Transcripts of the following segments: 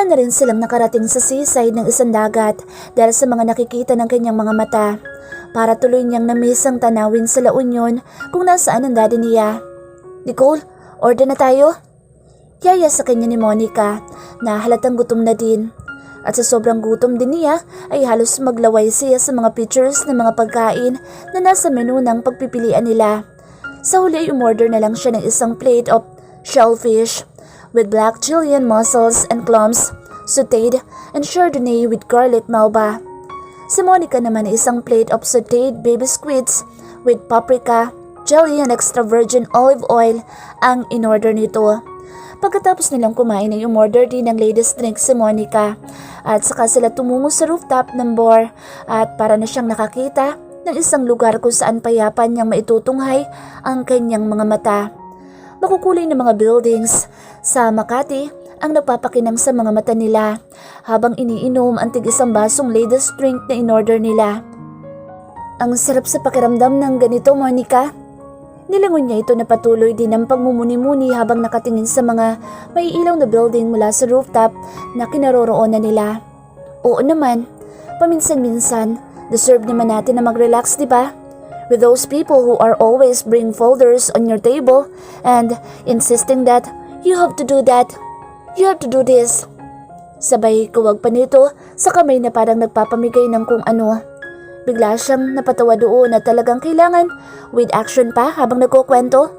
na rin silang nakarating sa seaside ng isang dagat dahil sa mga nakikita ng kanyang mga mata. Para tuloy niyang namiss ang tanawin sa La Union kung nasaan ang daddy niya. Nicole, order na tayo? Yaya sa kanya ni Monica na halatang gutom na din. At sa sobrang gutom din niya ay halos maglaway siya sa mga pictures ng mga pagkain na nasa menu ng pagpipilian nila. Sa huli ay umorder na lang siya ng isang plate of shellfish with black Chilean mussels and clams, sauteed and chardonnay with garlic melba. Si Monica naman ay isang plate of sauteed baby squids with paprika, jelly and extra virgin olive oil ang in-order nito. Pagkatapos nilang kumain ay umorder din ng ladies drink si Monica at saka sila tumungo sa rooftop ng bar at para na siyang nakakita ng isang lugar kung saan payapan niyang maitutunghay ang kanyang mga mata. Makukulay na mga buildings sa Makati ang nagpapakinang sa mga mata nila habang iniinom ang tig-isang basong ladies drink na in-order nila. Ang sarap sa pakiramdam ng ganito, Monica. Nilangon niya ito na patuloy din ang pagmumuni-muni habang nakatingin sa mga maiilaw na building mula sa rooftop na kinaroroonan nila. Oo naman, paminsan-minsan, deserve naman natin na mag-relax, di ba? With those people who are always bring folders on your table and insisting that you have to do that, you have to do this. Sabay kawag pa nito sa kamay na parang nagpapamigay ng kung ano. Bigla siyang napatawa doon na talagang kailangan with action pa habang nagkukwento.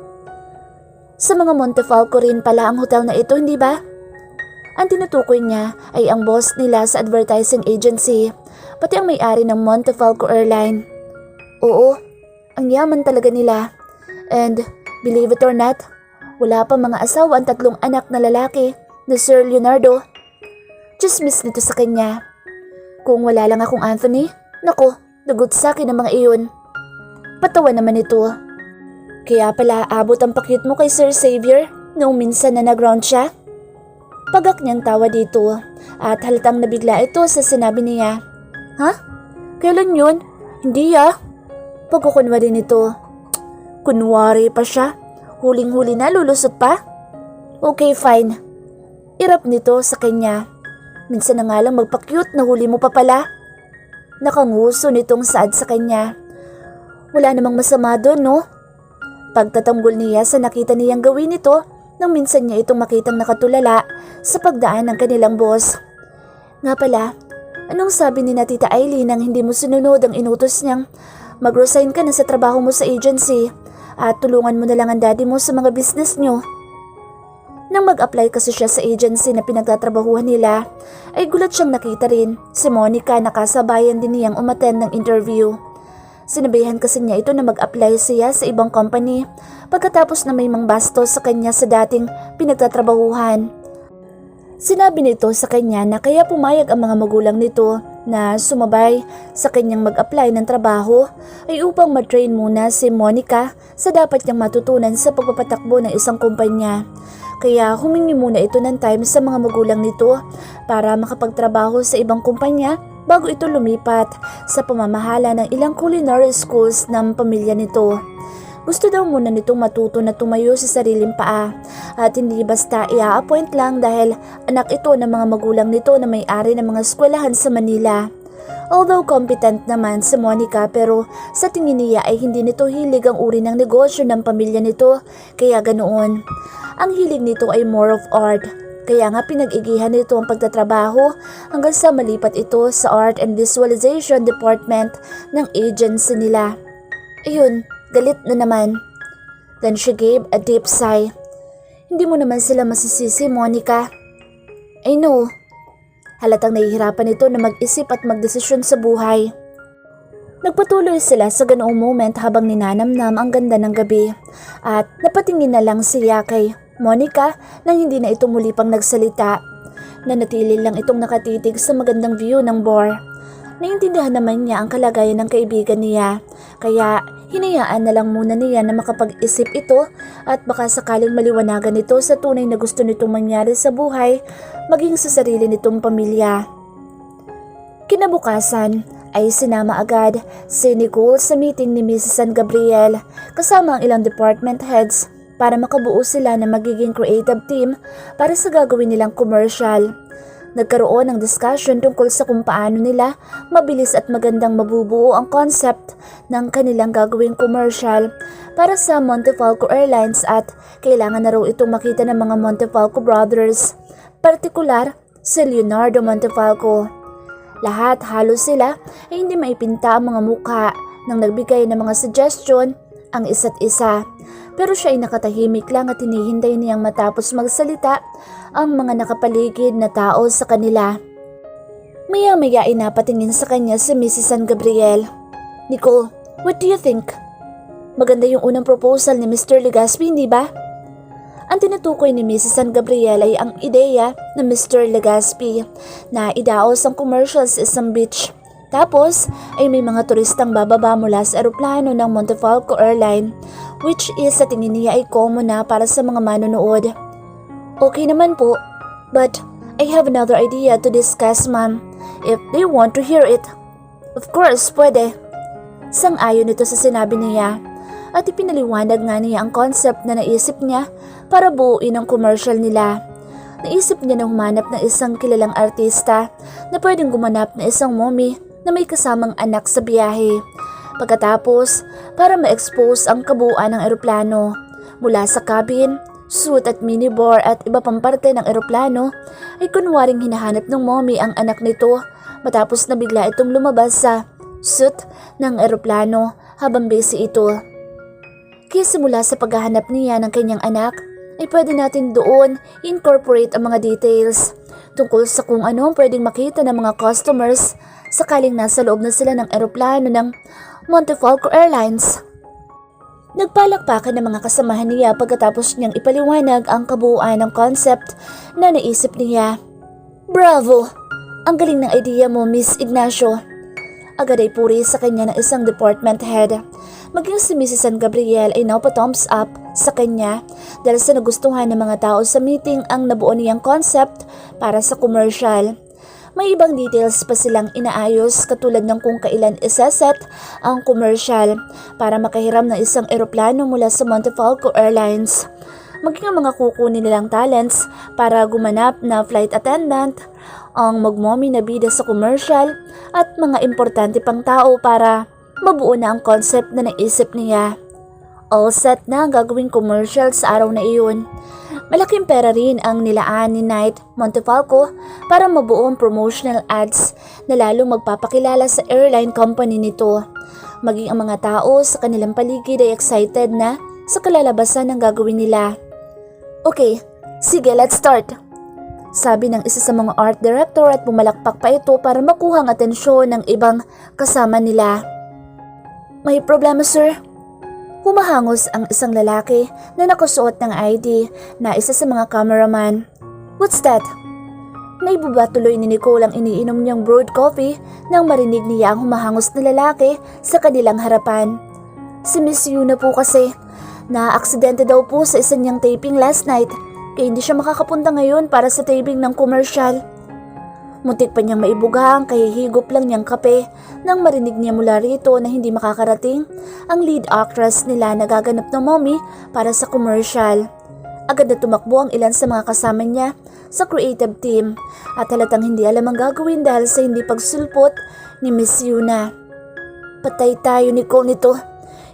Sa mga Montefalco rin pala ang hotel na ito, hindi ba? Ang tinutukoy niya ay ang boss nila sa advertising agency, pati ang may-ari ng Montefalco Airline. Oo, ang yaman talaga nila. And believe it or not, wala pa mga asawa ang 3 anak na lalaki na Sir Leonardo. Just miss nito sa kanya. Kung wala lang akong Anthony, nako, lagot sa akin ang mga iyon. Patawa naman ito. Kaya pala abot ang pakyut mo kay Sir Xavier noong minsan na nag-round siya? Pagak niyang tawa dito at halatang nabigla ito sa sinabi niya. Ha? Kailan yun? Hindi Pagkukunwari nito. Kunwari pa siya. Huling-huli na lulusot pa? Okay, fine. Irap nito sa kanya. Minsan na nga lang magpakyut na huli mo pa pala. Nakanguso nitong saad sa kanya. Wala namang masama doon, no? Pagtatanggol niya sa nakita niyang gawin nito nang minsan niya itong makitang nakatulala sa pagdaan ng kanilang boss. Nga pala, anong sabi ni na Tita Aileen nang hindi mo sinunod ang inutos niyang mag-resign ka na sa trabaho mo sa agency at tulungan mo na lang ang daddy mo sa mga business niyo? Nang mag-apply kasi siya sa agency na pinagtatrabahuhan nila, ay gulat siyang nakita rin si Monica na kasabayan din niyang umattend ng interview. Sinabihan kasi niya ito na mag-apply siya sa ibang company pagkatapos na may mangbastos sa kanya sa dating pinagtatrabahuhan. Sinabi nito sa kanya na kaya pumayag ang mga magulang nito na sumabay sa kanyang mag-apply ng trabaho ay upang matrain muna si Monica sa dapat niyang matutunan sa pagpapatakbo ng isang kumpanya. Kaya humingi muna ito ng time sa mga magulang nito para makapagtrabaho sa ibang kumpanya bago ito lumipat sa pamamahala ng ilang culinary schools ng pamilya nito. Gusto daw muna nitong matuto na tumayo sa sariling paa at hindi basta i-appoint lang dahil anak ito ng mga magulang nito na may-ari ng mga eskwelahan sa Manila. Although competent naman si Monica pero sa tingin niya ay hindi nito hilig ang uri ng negosyo ng pamilya nito kaya ganoon. Ang hilig nito ay more of art. Kaya nga pinag-igihan nito ang pagtatrabaho hanggang sa malipat ito sa Art and Visualization Department ng agency nila. Ayun, galit na naman. Then she gave a deep sigh. Hindi mo naman sila masisisi, Monica. I know. Halatang nahihirapan ito na mag-isip at magdesisyon sa buhay. Nagpatuloy sila sa ganoong moment habang ninanamnam ang ganda ng gabi at napatingin na lang siya kay Monica nang hindi na ito muli pang nagsalita. Nanatili lang itong nakatitig sa magandang view ng bar. Naiintindihan naman niya ang kalagayan ng kaibigan niya kaya hinayaan na lang muna niya na makapag-isip ito at baka sakaling maliwanagan ito sa tunay na gusto nitong mangyari sa buhay maging sa sarili nitong pamilya. Kinabukasan ay sinama agad si Nicole sa meeting ni Mrs. San Gabriel kasama ang ilang department heads para makabuo sila ng magiging creative team para sa gagawin nilang commercial. Nagkaroon ng discussion tungkol sa kung paano nila mabilis at magandang mabubuo ang concept ng kanilang gagawing commercial para sa Montefalco Airlines at kailangan na raw itong makita ng mga Montefalco brothers, partikular si Leonardo Montefalco. Lahat halos sila ay hindi maipinta ang mga mukha nang nagbigay ng mga suggestion ang isa't isa. Pero siya ay nakatahimik lang at hinihintay niyang matapos magsalita ang mga nakapaligid na tao sa kanila. Maya-maya ay napatingin sa kanya si Mrs. San Gabriel. Nicole, what do you think? Maganda yung unang proposal ni Mr. Legaspi, hindi ba? Ang tinutukoy ni Mrs. San Gabriel ay ang ideya ng Mr. Legaspi na idaos ang commercial sa isang beach. Tapos ay may mga turistang bababa mula sa eroplano ng Montefalco Airline, which is sa tingin niya ay common na para sa mga manonood. Okay naman po, but I have another idea to discuss, ma'am, if they want to hear it. Of course, pwede. Sang-ayon ito sa sinabi niya at ipinaliwanag nga niya ang concept na naisip niya para buuin ang commercial nila. Naisip niya na humanap ng isang kilalang artista na pwedeng gumanap na isang mommy na may kasamang anak sa biyahe. Pagkatapos, para ma-expose ang kabuuan ng eroplano, mula sa cabin, suit at minibar at iba pang parte ng eroplano, ay kunwaring hinahanap ng mommy ang anak nito matapos na bigla itong lumabas sa suit ng eroplano habang busy ito. Kaya simula sa paghahanap niya ng kanyang anak, ay pwede natin doon incorporate ang mga details tungkol sa kung ano ang pwedeng makita ng mga customers sakaling nasa loob na sila ng eroplano ng Montefalco Airlines. Nagpalakpakan ng mga kasamahan niya pagkatapos niyang ipaliwanag ang kabuuan ng concept na naisip niya. Bravo! Ang galing ng idea mo, Miss Ignacio. Agad ay puri sa kanya ng isang department head. Maging si Mrs. San Gabriel ay naupa-thumbs up sa kanya dahil sa nagustuhan ng mga tao sa meeting ang nabuo niyang concept para sa commercial. May ibang details pa silang inaayos katulad ng kung kailan isaset ang commercial para makahiram ng isang eroplano mula sa Montefalco Airlines. Maging ang mga kukunin nilang talents para gumanap na flight attendant, ang magmomi na bida sa commercial at mga importante pang tao para mabuo na ang concept na naisip niya. All set na ang gagawing commercial sa araw na iyon. Malaking pera rin ang nilaan ni Knight Montefalco para mabuo ang promotional ads na lalong magpapakilala sa airline company nito. Maging ang mga tao sa kanilang paligid ay excited na sa kalalabasan ng gagawin nila. Okay, sige, let's start. Sabi ng isa sa mga art director at pumalakpak pa ito para makuha ang atensyon ng ibang kasama nila. May problema, sir? Humahangos ang isang lalaki na nakasuot ng ID na isa sa mga cameraman. What's that? Naibaba tuloy ni Nicole ang iniinom niyang brewed coffee nang marinig niya ang humahangos na lalaki sa kanilang harapan. Si Miss Yuna po kasi, na-aksidente daw po sa isa niyang taping last night kaya hindi siya makakapunta ngayon para sa taping ng commercial. Muntik pa niyang maibuga ang kahihigop lang niyang kape nang marinig niya mula rito na hindi makakarating ang lead actress nila na gaganap ng mommy para sa commercial. Agad na tumakbo ang ilan sa mga kasama niya sa creative team at halatang hindi alam ang gagawin dahil sa hindi pagsulpot ni Miss Yuna. Patay tayo, Nicole, nito.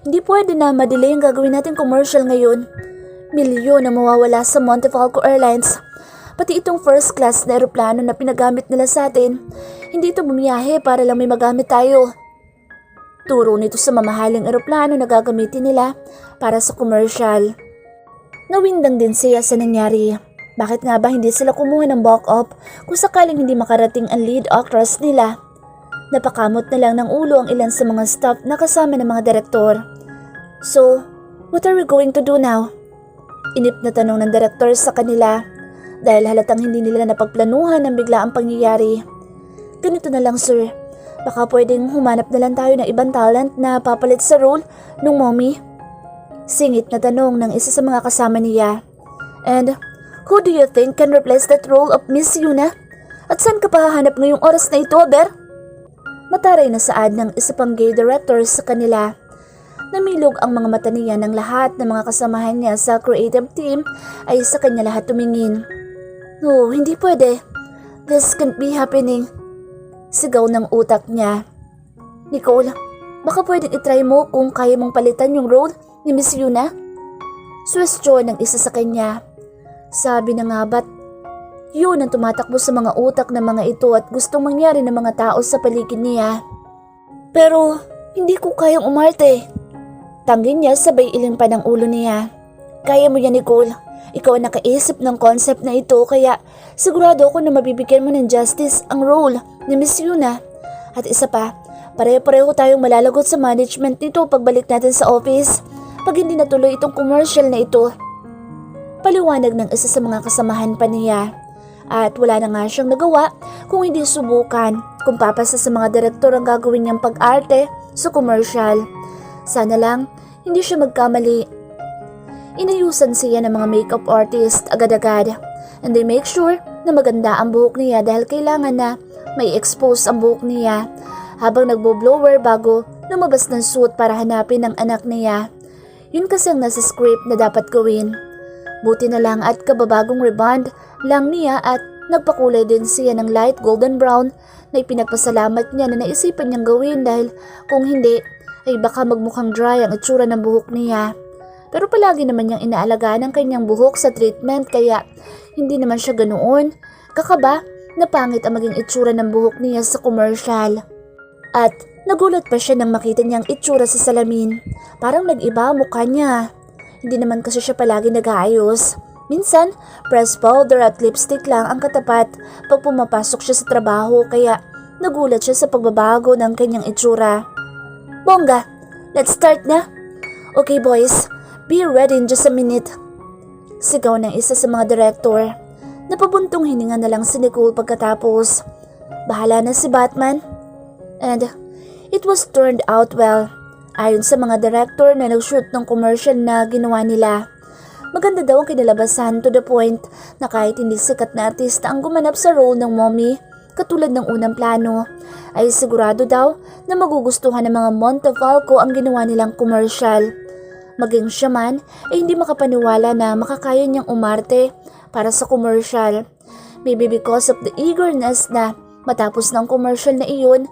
Hindi pwede na madelay ang gagawin natin commercial ngayon. Milyon na mawawala sa Montefalco Airlines. Pati itong first class na eroplano na pinagamit nila sa atin, hindi ito bumiyahe para lang may magamit tayo. Turo nito sa mamahaling eroplano na gagamitin nila para sa commercial. Nawindang din siya sa nangyari. Bakit nga ba hindi sila kumuha ng walk-up kung sakaling hindi makarating ang lead actress nila? Napakamot na lang ng ulo ang ilan sa mga staff na kasama ng mga direktor. So, what are we going to do now? Inip na tanong ng direktor sa kanila. Dahil halatang hindi nila napagplanuhan ng biglaang pangyayari. Ganito na lang, sir. Baka pwedeng humanap na lang tayo ng ibang talent na papalit sa role ng mommy. Singit na tanong ng isa sa mga kasama niya. And who do you think can replace that role of Miss Yuna? At saan ka pa hahanap ngayong oras na ito, Aber? Mataray na saad ng isa pang gay director sa kanila. Namilog ang mga mata niya ng lahat ng mga kasamahan niya sa creative team ay sa kanya lahat tumingin. No, hindi pwede. This can't be happening. Sigaw ng utak niya. Nicole, baka pwedeng itry mo kung kaya mong palitan yung role ni Miss Yuna? Suwestyon ng isa sa kanya. Sabi na nga ba't yun ang tumatakbo sa mga utak ng mga ito at gustong mangyari ng mga tao sa paligid niya. Pero hindi ko kayang umarte. Tanggin niya sabay ilim pa ng ulo niya. Kaya mo yan, Nicole. Ikaw ang nakaisip ng concept na ito kaya sigurado ako na mabibigyan mo ng justice ang role ni Miss Yuna. At isa pa, pareho-pareho tayong malalagot sa management nito pagbalik natin sa office pag hindi natuloy itong commercial na ito. Paliwanag ng isa sa mga kasamahan pa niya. At wala na nga siyang nagawa kung hindi subukan kung papasa sa mga direktor ang gagawin niyang pag-arte sa commercial. Sana lang hindi siya magkamali. Inayusan siya ng mga makeup artist agad-agad and they make sure na maganda ang buhok niya dahil kailangan na may expose ang buhok niya habang nagbo-blower bago lumabas ng suit para hanapin ang anak niya. Yun kasi ang nasa script na dapat gawin. Buti na lang at kababagong rebond lang niya at nagpakulay din siya ng light golden brown na ipinagpasalamat niya na naisipan niyang gawin dahil kung hindi ay baka magmukhang dry ang itsura ng buhok niya. Pero palagi naman niyang inaalagaan ang kanyang buhok sa treatment kaya hindi naman siya ganoon kakaba na pangit ang maging itsura ng buhok niya sa commercial. At nagulat pa siya nang makita niyang itsura sa salamin. Parang nag-iba ang mukha niya. Hindi naman kasi siya palagi nag-aayos. Minsan, press powder at lipstick lang ang katapat pag pumapasok siya sa trabaho kaya nagulat siya sa pagbabago ng kanyang itsura. Bongga, let's start na. Okay boys, be ready in just a minute. Sigaw ng isa sa mga direktor. Napabuntong hininga na lang si Nicole pagkatapos. Bahala na si Batman. And it was turned out well. Ayon sa mga direktor na nag-shoot ng commercial na ginawa nila. Maganda daw ang kinalabasan to the point na kahit hindi sikat na artista ang gumanap sa role ng mommy, katulad ng unang plano, ay sigurado daw na magugustuhan ng mga Montefalco ang ginawa nilang commercial. Maging siya man ay hindi makapaniwala na makakaya niyang umarte para sa commercial. Maybe because of the eagerness na matapos ng commercial na iyon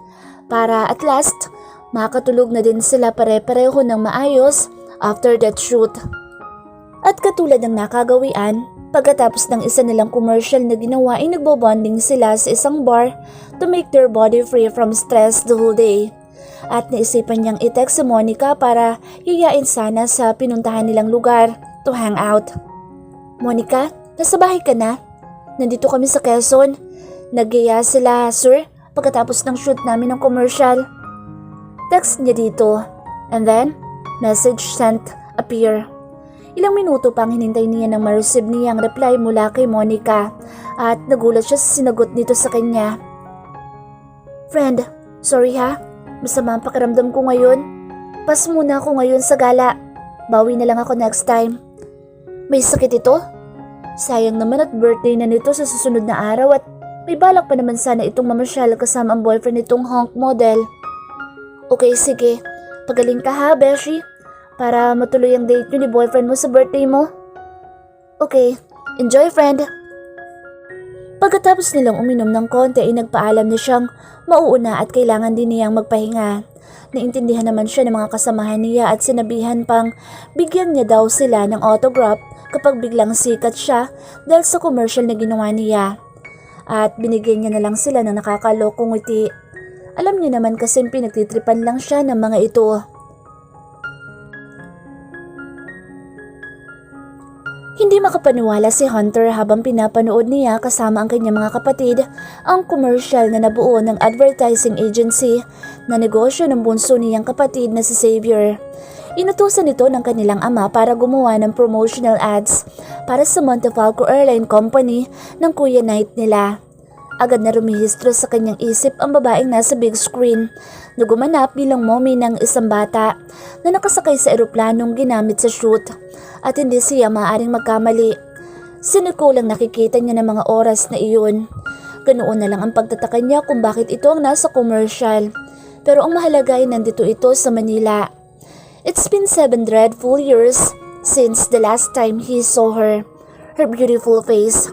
para at last makatulog na din sila pare-pareho ng maayos after that shoot. At katulad ng nakagawian, pagkatapos ng isa nilang commercial na ginawa ay nagbobonding sila sa isang bar to make their body free from stress the whole day. At naisipan niyang i-text si Monica para yayain sana sa pinuntahan nilang lugar to hang out. Monica, nasa bahay ka na? Nandito kami sa Quezon. Nagyaya sila, sir, pagkatapos ng shoot namin ng commercial. Text niya dito. And then, message sent appear. Ilang minuto pang hinintay niya nang ma-receive niya ang reply mula kay Monica at nagulat siya sa sinagot nito sa kanya. Friend, sorry ha. Masama ang pakiramdam ko ngayon. Pas muna ako ngayon sa gala. Bawi na lang ako next time. May sakit ito? Sayang naman at birthday na nito sa susunod na araw at may balak pa naman sana itong mamasyal kasama ang boyfriend nitong hunk model. Okay, sige. Pagaling ka ha, Beshi. Para matuloy ang date nyo ni boyfriend mo sa birthday mo. Okay, enjoy friend. Pagkatapos nilang uminom ng konti ay nagpaalam na siyang mauuna at kailangan din niyang magpahinga. Naintindihan naman siya ng mga kasamahan niya at sinabihan pang bigyan niya daw sila ng autograph kapag biglang sikat siya dahil sa commercial na ginawa niya. At binigyan niya na lang sila ng nakakalokong ngiti. Alam niya naman kasi pinagtitripan lang siya ng mga ito. Hindi makapaniwala si Hunter habang pinapanood niya kasama ang kanyang mga kapatid ang commercial na nabuo ng advertising agency na negosyo ng bunso niyang kapatid na si Xavier. Inutusan ito ng kanilang ama para gumawa ng promotional ads para sa Montefalco Airline Company ng Kuya Knight nila. Agad na rumihistro sa kanyang isip ang babaeng nasa big screen na gumanap bilang mommy ng isang bata na nakasakay sa eroplanong ginamit sa shoot. At hindi siya maaaring magkamali. Si Nicole ang nakikita niya ng mga oras na iyon. Ganoon na lang ang pagtataka niya kung bakit ito ang nasa commercial. Pero ang mahalaga ay nandito ito sa Manila. It's been 7 dreadful years since the last time he saw her. Her beautiful face.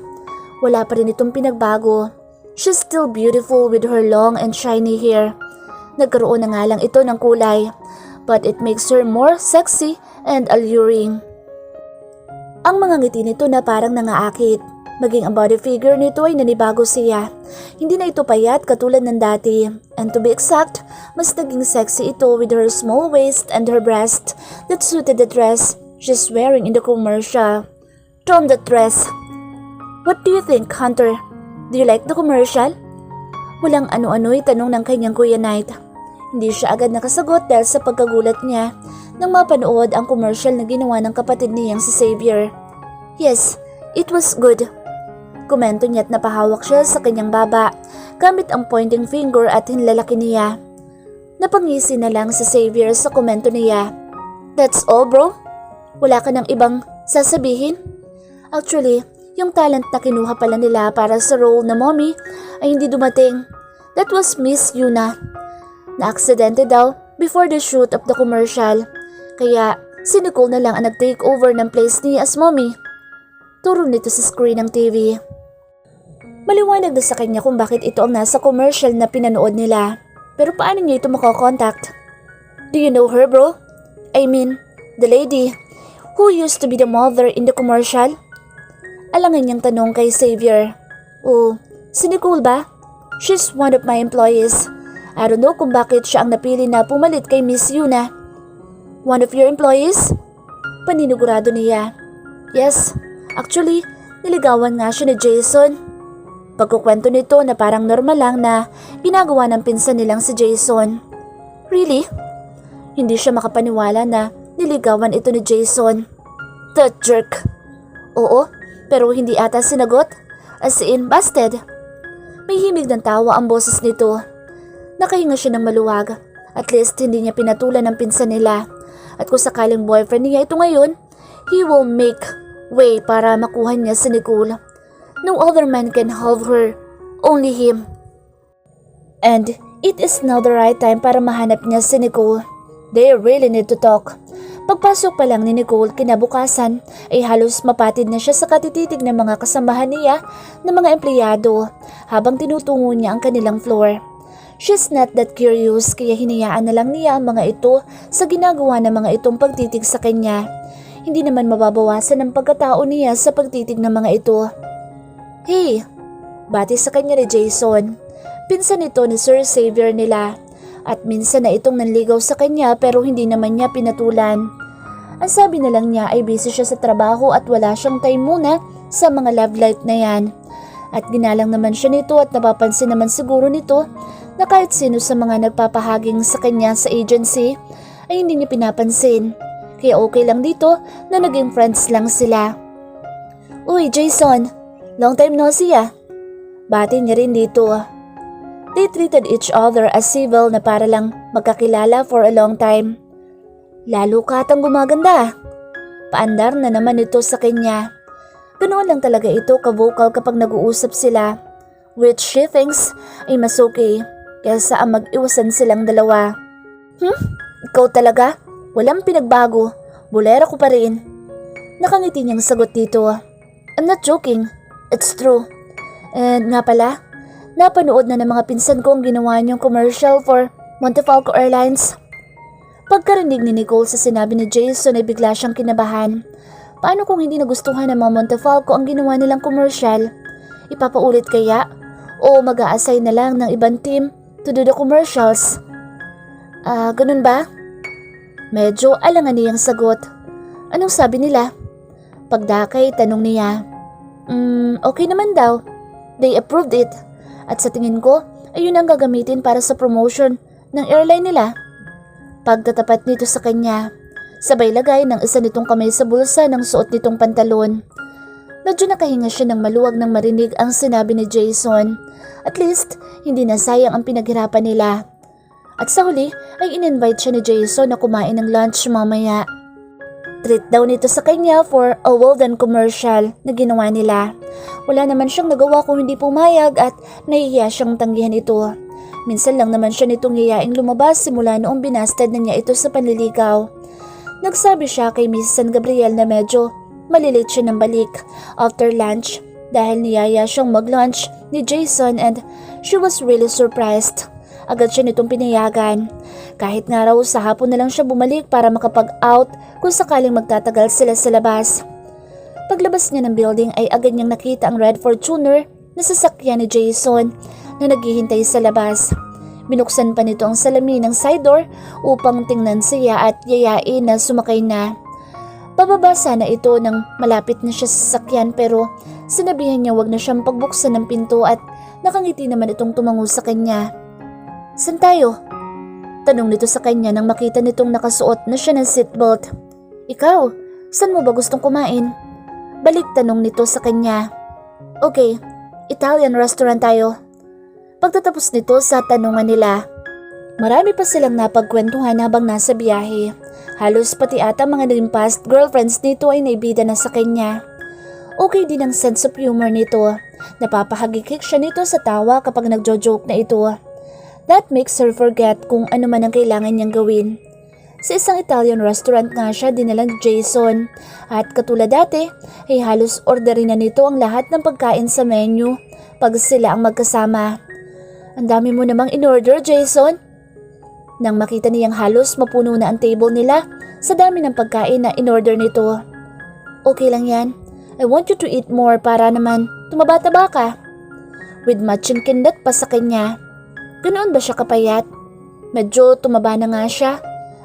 Wala pa rin itong pinagbago. She's still beautiful with her long and shiny hair. Nagkaroon na nga lang ito ng kulay, but it makes her more sexy and alluring. Ang mga ngiti nito na parang nangaakit. Maging ang body figure nito ay nanibago siya. Hindi na ito payat katulad ng dati. And to be exact, mas naging sexy ito with her small waist and her breast that suited the dress she's wearing in the commercial. Tom, that dress. What do you think, Hunter? Do you like the commercial? Walang ano-ano'y tanong ng kanyang Kuya Knight. Hindi siya agad nakasagot dahil sa pagkagulat niya nang mapanood ang commercial na ginawa ng kapatid niyang si Xavier. Yes, it was good. Komento niya at napahawak siya sa kanyang baba gamit ang pointing finger at hinlalaki niya. Napangisi na lang si Xavier sa komento niya. That's all, bro? Wala ka ng ibang sasabihin? Actually, yung talent na kinuha pala nila para sa role na mommy ay hindi dumating. That was Miss Yuna. Na-aksidente daw before the shoot of the commercial. Kaya si Nicole na lang ang nag-take over ng place niya as mommy. Turo nito sa screen ng TV. Maliwanag na sa kanya kung bakit ito ang nasa commercial na pinanood nila. Pero paano niya ito makokontakt? Do you know her, bro? I mean, the lady who used to be the mother in the commercial? Alangan niyang tanong kay Xavier. Oh, si Nicole ba? She's one of my employees. I don't know kung bakit siya ang napili na pumalit kay Miss Yuna. One of your employees? Paninigurado niya. Yes, actually, niligawan nga siya ni Jason. Pagkukwento nito na parang normal lang na ginagawa ng pinsan nilang si Jason. Really? Hindi siya makapaniwala na niligawan ito ni Jason. That jerk. Oo, pero hindi ata sinagot. As in, busted. May himig ng tawa ang boses nito. Nakahinga siya ng maluwag. At least hindi niya pinatulan ng pinsan nila. At kung sakaling boyfriend niya ito ngayon, he will make way para makuha niya si Nicole. No other man can have her, only him. And it is now the right time para mahanap niya si Nicole. They really need to talk. Pagpasok pa lang ni Nicole kinabukasan ay halos mapatid na siya sa katititig ng mga kasamahan niya ng mga empleyado habang tinutungo niya ang kanilang floor. She's not that curious kaya hinayaan na lang niya ang mga ito sa ginagawa ng mga itong pagtitig sa kanya. Hindi naman mababawasan ang pagkatao niya sa pagtitig ng mga ito. Hey! Bati sa kanya ni Jason. Pinsan ito ni Sir Xavier nila. At minsan na itong nanligaw sa kanya pero hindi naman niya pinatulan. Ang sabi na lang niya ay busy siya sa trabaho at wala siyang time muna sa mga love life na yan. At ginalang naman siya nito at napapansin naman siguro nito na kahit sino sa mga nagpapahaging sa kanya sa agency ay hindi niya pinapansin. Kaya okay lang dito na naging friends lang sila. Uy, Jason! Long time no see ah. Bati niya rin dito. They treated each other as civil na para lang magkakilala for a long time. Lalo ka atang gumaganda. Paandar na naman ito sa kanya. Ganoon lang talaga ito ka-vocal kapag nag-uusap sila. Which she thinks ay mas okay kaysa ang mag-iwasan silang dalawa. Ikaw talaga? Walang pinagbago. Bolera ko pa rin. Nakangiti niyang sagot dito. I'm not joking. It's true. And nga pala, napanood na ng mga pinsan ko ang ginawa niyong commercial for Montefalco Airlines. Pagkarinig ni Nicole sa sinabi ni Jason ay bigla siyang kinabahan. Paano kung hindi nagustuhan ng mga Montefalco ang ginawa nilang commercial? Ipapaulit kaya? O mag-a-assign na lang ng ibang team to do the commercials? Ganun ba? Medyo alangan niyang sagot. Anong sabi nila? Pagdakay, tanong niya. Okay naman daw. They approved it. At sa tingin ko, ayun ang gagamitin para sa promotion ng airline nila. Pagtatapat nito sa kanya, sabay lagay ng isa nitong kamay sa bulsa ng suot nitong pantalon. Medyo nakahinga siya ng maluwag nang marinig ang sinabi ni Jason. At least, hindi na sayang ang pinaghirapan nila. At sa huli ay in-invite siya ni Jason na kumain ng lunch mamaya. Treat daw nito sa kanya for a well-done commercial na ginawa nila. Wala naman siyang nagawa kung hindi pumayag at nahihiya siyang tanggihan ito. Minsan lang naman siya nitong yayaing lumabas simula noong binasted na niya ito sa panliligaw. Nagsabi siya kay Mrs. San Gabriel na medyo malilate siya ng balik after lunch dahil niyaya siyang mag-lunch ni Jason and she was really surprised. Agad siya nitong pinayagan. Kahit nga raw sa hapon na lang siya bumalik para makapag-out kung sakaling magtatagal sila sa labas. Paglabas niya ng building ay agad niyang nakita ang red Fortuner na sasakyan ni Jason na naghihintay sa labas. Binuksan pa nito ang salamin ng side door upang tingnan siya at yayain na sumakay na. Pababa sana ito nang malapit na siya sa sasakyan pero sinabihan niya wag na siyang pagbuksan ng pinto at nakangiti naman itong tumango sa kanya. "Saan tayo?" Tanong nito sa kanya nang makita nitong nakasuot na siya ng seatbelt. "Ikaw, saan mo ba gustong kumain?" Balik tanong nito sa kanya. "Okay, Italian restaurant tayo." Pagtatapos nito sa tanungan nila, marami pa silang napagkwentuhan habang nasa biyahe. Halos pati ata mga naging past girlfriends nito ay naibida na sa kanya. Okay din ang sense of humor nito. Napapahagikik siya nito sa tawa kapag nagjo-joke na ito. That makes her forget kung ano man ang kailangan niyang gawin. Sa isang Italian restaurant nga siya dinala ni Jason at katulad dati ay halos orderin na nito ang lahat ng pagkain sa menu pag sila ang magkasama. "Ang dami mo namang in-order, Jason." Nang makita niyang halos mapuno na ang table nila sa dami ng pagkain na in-order nito. "Okay lang yan. I want you to eat more para naman tumaba-taba ka." With matching kindat pa sa kanya. Ganoon ba siya kapayat? Medyo tumaba na nga siya.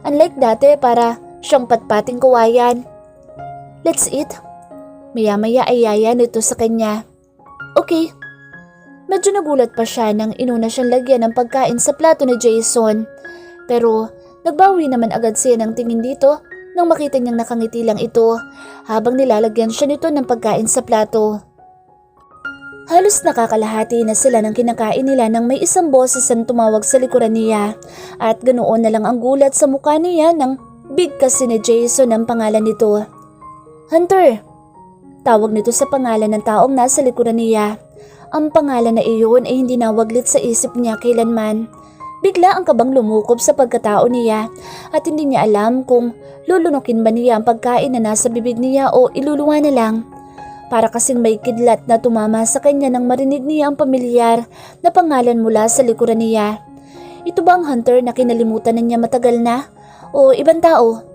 Unlike dati para siyang patpating kawayan. "Let's eat." Maya-maya ay yaya nito sa kanya. "Okay." Medyo nagulat pa siya nang inuna siyang lagyan ng pagkain sa plato ni Jason. Pero nagbawi naman agad siya ng tingin dito nang makita niyang nakangiti lang ito habang nilalagyan siya nito ng pagkain sa plato. Halos nakakalahati na sila ng kinakain nila nang may isang boses ang tumawag sa likuran niya at ganoon na lang ang gulat sa mukha niya nang big kasi ni Jason ang pangalan nito. "Hunter!" Tawag nito sa pangalan ng taong nasa likuran niya. Ang pangalan na iyon ay hindi nawaglit sa isip niya kailanman. Bigla ang kabang lumukob sa pagkatao niya at hindi niya alam kung lulunukin ba niya ang pagkain na nasa bibig niya o iluluwa na lang. Para kasing may kidlat na tumama sa kanya nang marinig niya ang pamilyar na pangalan mula sa likuran niya. Ito ba ang Hunter na kinalimutan na niya matagal na? O ibang tao?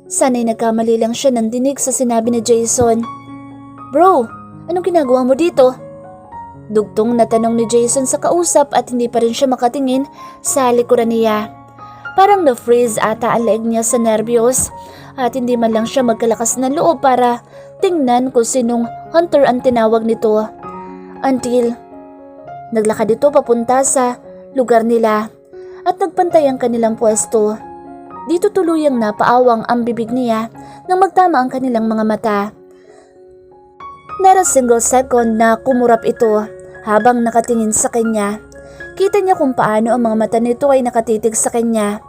Sana'y nagkamali lang siya ng dinig sa sinabi ni Jason. "Bro, anong ginagawa mo dito?" Dugtong na tanong ni Jason sa kausap at hindi pa rin siya makatingin sa likuran niya. Parang na-freeze ata ang leeg niya sa nervyos at hindi man lang siya magkalakas ng loob para tingnan kung sinong Hunter ang tinawag nito. Until naglakad ito papunta sa lugar nila at nagpantay ang kanilang pwesto. Dito tuluyang napaawang ang bibig niya nang magtama ang kanilang mga mata. Not a single second na kumurap ito habang nakatingin sa kanya. Kita niya kung paano ang mga mata nito ay nakatitig sa kanya.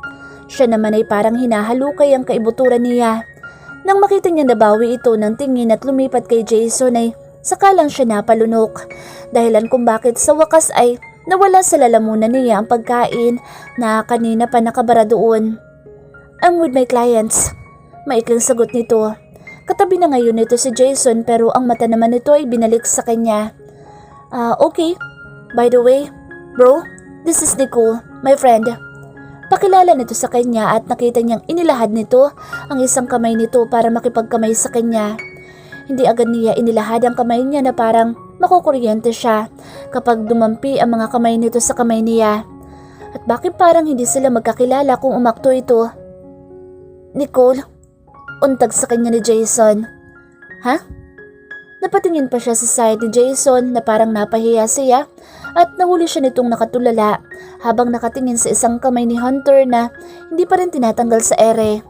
Siya naman ay parang hinahalukay ang kaibuturan niya. Nang makita niya nabawi ito ng tingin at lumipat kay Jason ay saka lang siya napalunok. Dahilan kung bakit sa wakas ay nawala sa lalamunan niya ang pagkain na kanina pa nakabara doon. "I'm with my clients." Maikling sagot nito. Katabi na ngayon nito si Jason pero ang mata naman nito ay binalik sa kanya. Okay. By the way, bro, this is Nicole, my friend." Pakilala nito sa kanya at nakita niyang inilahad nito ang isang kamay nito para makipagkamay sa kanya. Hindi agad niya inilahad ang kamay niya na parang makukuryente siya kapag dumampi ang mga kamay nito sa kamay niya. At bakit parang hindi sila magkakilala kung umakto ito? "Nicole," untag sa kanya ni Jason. "Ha?" Napatingin pa siya sa side ni Jason na parang napahiya siya at nahuli siya nitong nakatulala habang nakatingin sa isang kamay ni Hunter na hindi pa rin tinatanggal sa ere.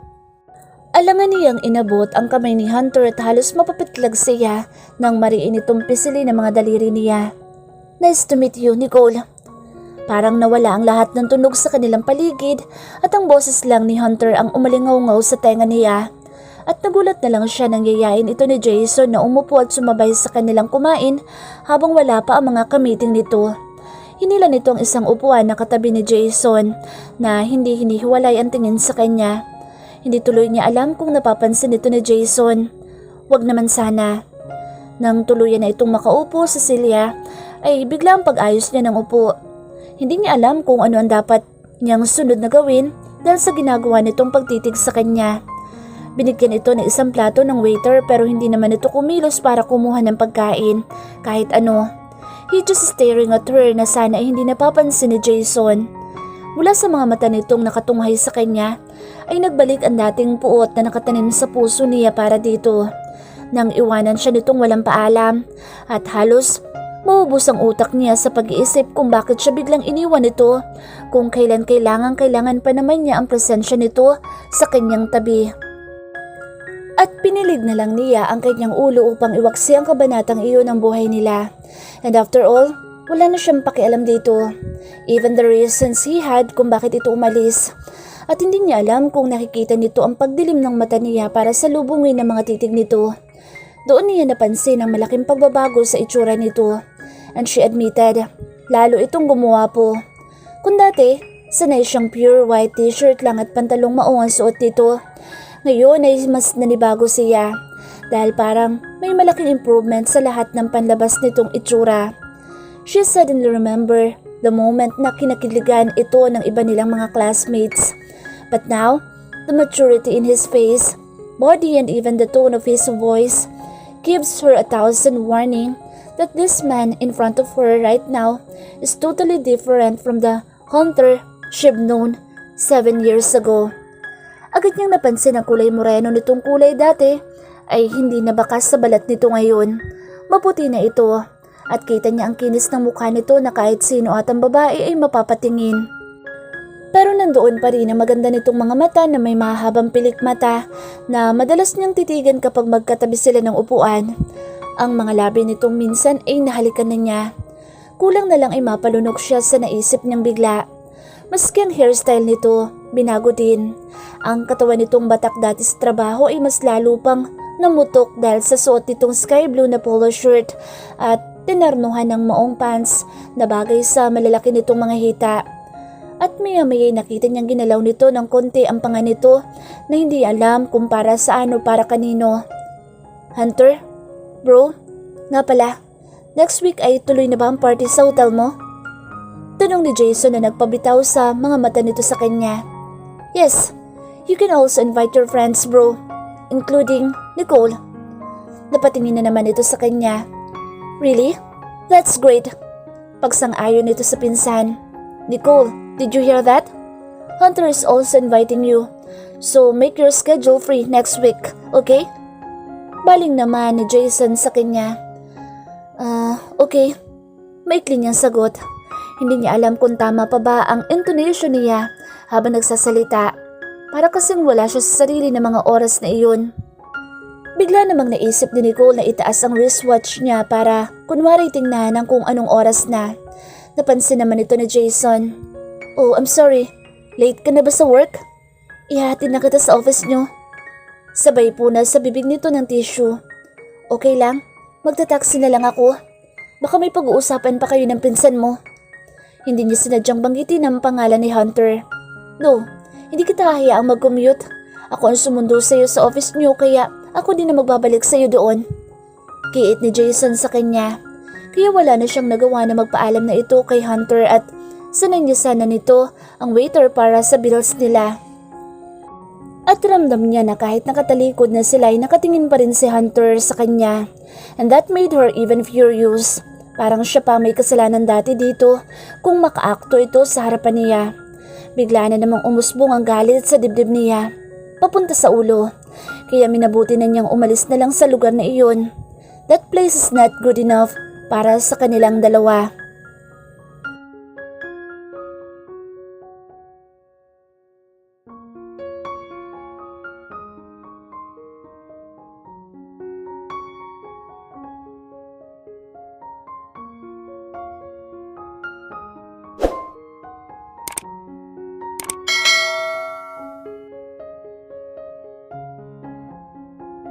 Alangan niyang inabot ang kamay ni Hunter at halos mapapitlag siya nang mariin itong pisili ng mga daliri niya. "Nice to meet you, Nicole." Parang nawala ang lahat ng tunog sa kanilang paligid at ang boses lang ni Hunter ang umalingaw-ngaw sa tenga niya. At nagulat na lang siya nang yayain ito ni Jason na umupo at sumabay sa kanilang kumain habang wala pa ang mga kamiting nito. Hinila nito ang isang upuan na katabi ni Jason na hindi hinihiwalay ang tingin sa kanya. Hindi tuloy niya alam kung napapansin ito ni Jason. Wag naman sana. Nang tuluyan na itong makaupo sa silya, ay biglang pag-ayos niya ng upo. Hindi niya alam kung ano ang dapat niyang sunod na gawin dahil sa ginagawa nitong pagtitig sa kanya. Binigyan ito ng isang plato ng waiter pero hindi naman ito kumilos para kumuha ng pagkain kahit ano. He just staring at her na sana ay hindi napapansin ni Jason. Mula sa mga mata nitong nakatunghay sa kanya ay nagbalik ang dating puot na nakatanim sa puso niya para dito. Nang iwanan siya nitong walang paalam at halos maubos ang utak niya sa pag-iisip kung bakit siya biglang iniwan nito kung kailan kailangan pa naman niya ang presensya nito sa kanyang tabi. At pinilig na lang niya ang kanyang ulo upang iwaksi ang kabanatang iyon ng buhay nila. And after all, wala na siyang pakialam dito. Even the reasons he had kung bakit ito umalis. At hindi niya alam kung nakikita nito ang pagdilim ng mata niya para sa lubungin ng mga titig nito. Doon niya napansin ang malaking pagbabago sa itsura nito. And she admitted, lalo itong gumuwapo. Kung dati, sanay siyang pure white t-shirt lang at pantalong maong ang suot nito. Ngayon ay mas nanibago siya dahil parang may malaking improvement sa lahat ng panlabas nitong itsura. She suddenly remember the moment na kinakiligan ito ng iba nilang mga classmates. But now, the maturity in his face, body and even the tone of his voice gives her 1,000 warning that this man in front of her right now is totally different from the Hunter she'd known 7 years ago. Agad niyang napansin ang kulay moreno nitong kulay dati ay hindi na bakas sa balat nito ngayon. Maputi na ito at kita niya ang kinis ng mukha nito na kahit sino at ang babae ay mapapatingin. Pero nandoon pa rin ang maganda nitong mga mata na may mahabang pilik mata na madalas niyang titigan kapag magkatabi sila ng upuan. Ang mga labi nitong minsan ay nahalikan na niya. Kulang na lang ay mapalunok siya sa naisip niyang bigla. Maski ang hairstyle nito, binago din. Ang katawan nitong batak dati sa trabaho ay mas lalo pang namutok dahil sa suot nitong sky blue na polo shirt at tinarnuhan ng maong pants na bagay sa malalaki nitong mga hita. At maya-maya nakita niyang ginalaw nito ng konti ang panga nito na hindi alam kung para saan o para kanino. Hunter? Bro? Nga pala, next week ay tuloy na ba ang party sa hotel mo? Tanong ni Jason na nagpabitaw sa mga mata nito sa kanya. Yes, you can also invite your friends bro, including Nicole. Napatingin na naman ito sa kanya. Really? That's great. Pagsang-ayon nito sa pinsan. Nicole, did you hear that? Hunter is also inviting you. So make your schedule free next week, okay? Baling naman ni Jason sa kanya. Okay. Maikli niyang sagot. Hindi niya alam kung tama pa ba ang intonation niya habang nagsasalita. Para kasing wala siya sa sarili ng mga oras na iyon. Bigla namang naisip ni Nicole na itaas ang wristwatch niya para kunwari tingnan ng kung anong oras na. Napansin naman ito ni Jason. Oh, I'm sorry. Late ka na ba sa work? Ihatid na kita sa office niyo. Sabay po na sa bibig nito ng tissue. Okay lang, magta-taxi na lang ako. Baka may pag-uusapan pa kayo ng pinsan mo. Hindi niya sinadyang banggitin ang pangalan ni Hunter. No, hindi kita hayaang mag-commute. Ako ang sumundo sa iyo sa office niyo kaya ako din na magbabalik sa iyo doon. Kiit ni Jason sa kanya. Kaya wala na siyang nagawa na magpaalam na ito kay Hunter at sanay niya sana nito ang waiter para sa bills nila. At ramdam niya na kahit nakatalikod na sila ay nakatingin pa rin si Hunter sa kanya. And that made her even furious. Parang siya pa may kasalanan dati dito kung makaakto ito sa harapan niya. Bigla na namang umusbong ang galit sa dibdib niya. Papunta sa ulo. Kaya minabuti na niyang umalis na lang sa lugar na iyon. That place is not good enough para sa kanilang dalawa.